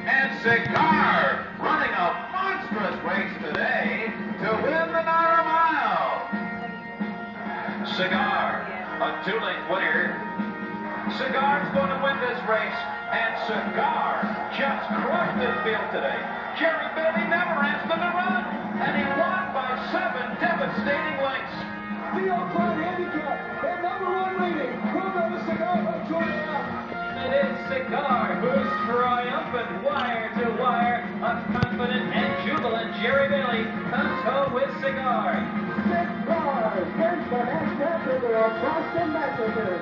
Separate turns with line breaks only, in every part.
And Cigar running a monstrous race today to win the Naira Mile. Cigar, a two-length winner. Cigar's going to win this race, and Cigar just crushed this field today. Jerry Bailey never asked him to run, and he won by 7 devastating lengths.
The Oakland Handicap, their #1 rating. We'll go to Cigar by Georgia.
It is Cigar who's triumphant wire to wire. A confident and jubilant Jerry Bailey comes home with Cigar.
Cigar wins the NASCAR River of Boston Massacre.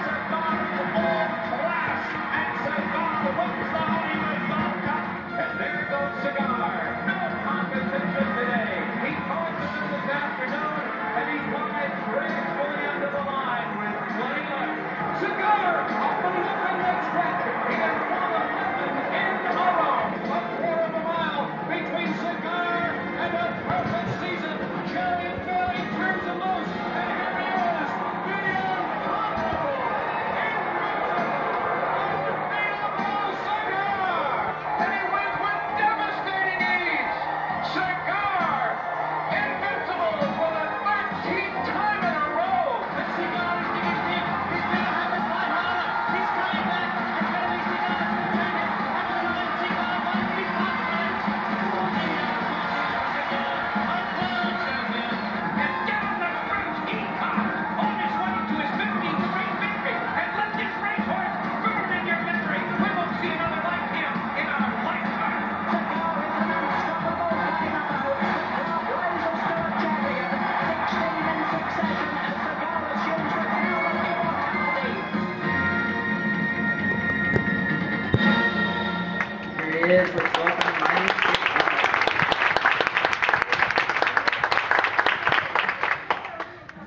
Cigar all class, and Cigar wins the Hollywood Gold Cup. And there goes Cigar. No competition today. He calls it this afternoon, and he flies gracefully under the line with 20 left. Cigar opening up the next stretch. He has won 11 in a row. A quarter of a mile between Cigar and a perfect season. Jerry Bailey turns him loose, and here he is. The impossible, invincible Cigar. And he wins with devastating ease. Cigar, invincible for the 13th time in a row.
But Cigar is digging deep. He's going to have his fly harder. He's coming back. And Bailey Cigar is returning. And the line Cigar might be confident.
And down the stretch he comes, on his way to his 15th straight victory. And let this racehorse burn in your memory. We won't see another like him in our lifetime.
Cigar is an unstoppable dynamo. Rise of star champion. 16 in succession as Cigar assumes the crown of immortality.
Here he is. Let's welcome Mighty Cigar.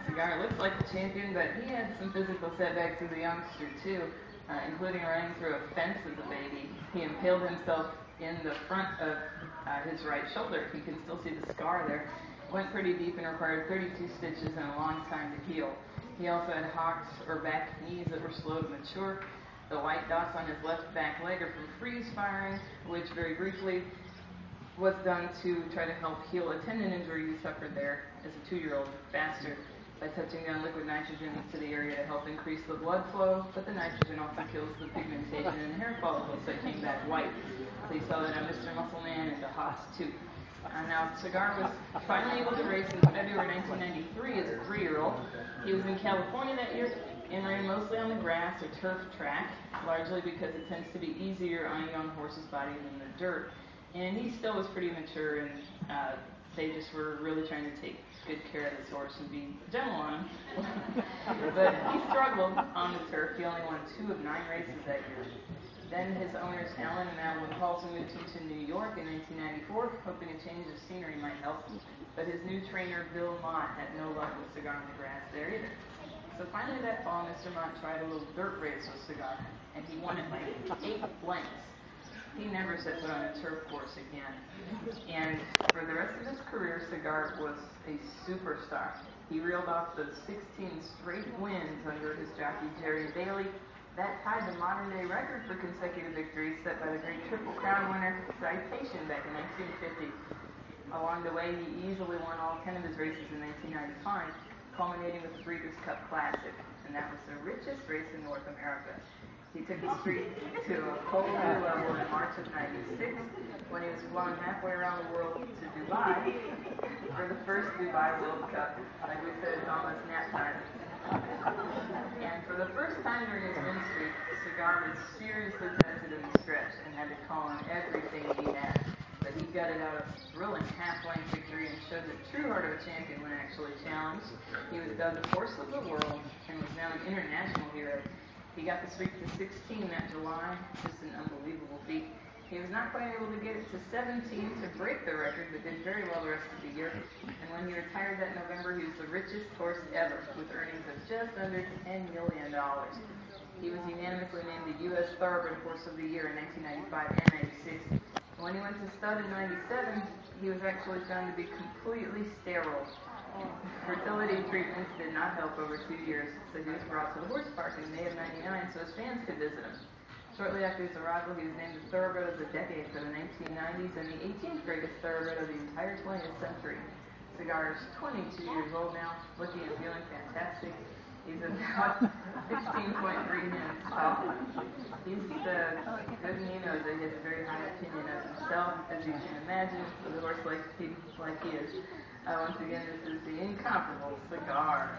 Cigar looks like a champion, but he had some physical setbacks as a youngster too, including running through a fence as a baby. He impaled himself in the front of his right shoulder. You can still see the scar there. Went pretty deep and required 32 stitches and a long time to heal. He also had hocks or back knees that were slow to mature. The white dots on his left back leg are from freeze firing, which very briefly was done to try to help heal a tendon injury he suffered there as a 2-year-old faster by touching down liquid nitrogen to the area to help increase the blood flow, but the nitrogen also kills the pigmentation in the hair follicles that came back white. So you saw that on Mr. Muscle Man and the Haas too. Now, Cigar was finally able to race in February 1993 as a 3-year-old. He was in California that year and ran mostly on the grass or turf track, largely because it tends to be easier on a young horse's body than the dirt. And he still was pretty mature, and they just were really trying to take good care of this horse and be gentle on him. But he struggled on the turf. He only won 2 of 9 races that year. Then his owners, Alan and Madeline Paulson, moved him to New York in 1994, hoping a change of scenery might help. But his new trainer, Bill Mott, had no luck with Cigar on the grass there either. So finally that fall, Mr. Mott tried a little dirt race with Cigar, and he won it by 8 lengths. He never set foot on a turf course again. And for the rest of his career, Cigar was a superstar. He reeled off the 16 straight wins under his jockey, Jerry Bailey. That tied the modern-day record for consecutive victories set by the great Triple Crown winner, Citation, back in 1950. Along the way, he easily won all 10 of his races in 1995, culminating with the Breeders' Cup Classic, and that was the richest race in North America. He took the streak to a whole new level in March of '96 when he was flown halfway around the world to Dubai for the first Dubai World Cup. Like we said, it's almost nap time. And for the first time during his win streak, Cigar was seriously tested in the stretch and had to call on everything he had. But he gutted out a thrilling half-length victory and showed the true heart of a champion when actually challenged. He was dubbed the Horse of the World and was now an international hero. He got the streak to 16 that July, just an unbelievable feat. He was not quite able to get it to 17 to break the record, but did very well the rest of the year. And when he retired that November, he was the richest horse ever, with earnings of just under $10 million. He was unanimously named the U.S. Thoroughbred Horse of the Year in 1995 and '96. When he went to stud in '97, he was actually found to be completely sterile. Fertility treatments did not help over 2 years, so he was brought to the horse park in May of '99 so his fans could visit him. Shortly after his arrival, he was named the Thoroughbred of the Decade for the 1990s and the 18th greatest thoroughbred of the entire 20th century. Cigar is 22 years old now, looking and feeling fantastic. He's about 16.3 minutes tall. He's good and he knows that he has a very high opinion of himself, as you can imagine, with a horse like he is. Once again, this is the incomparable Cigar.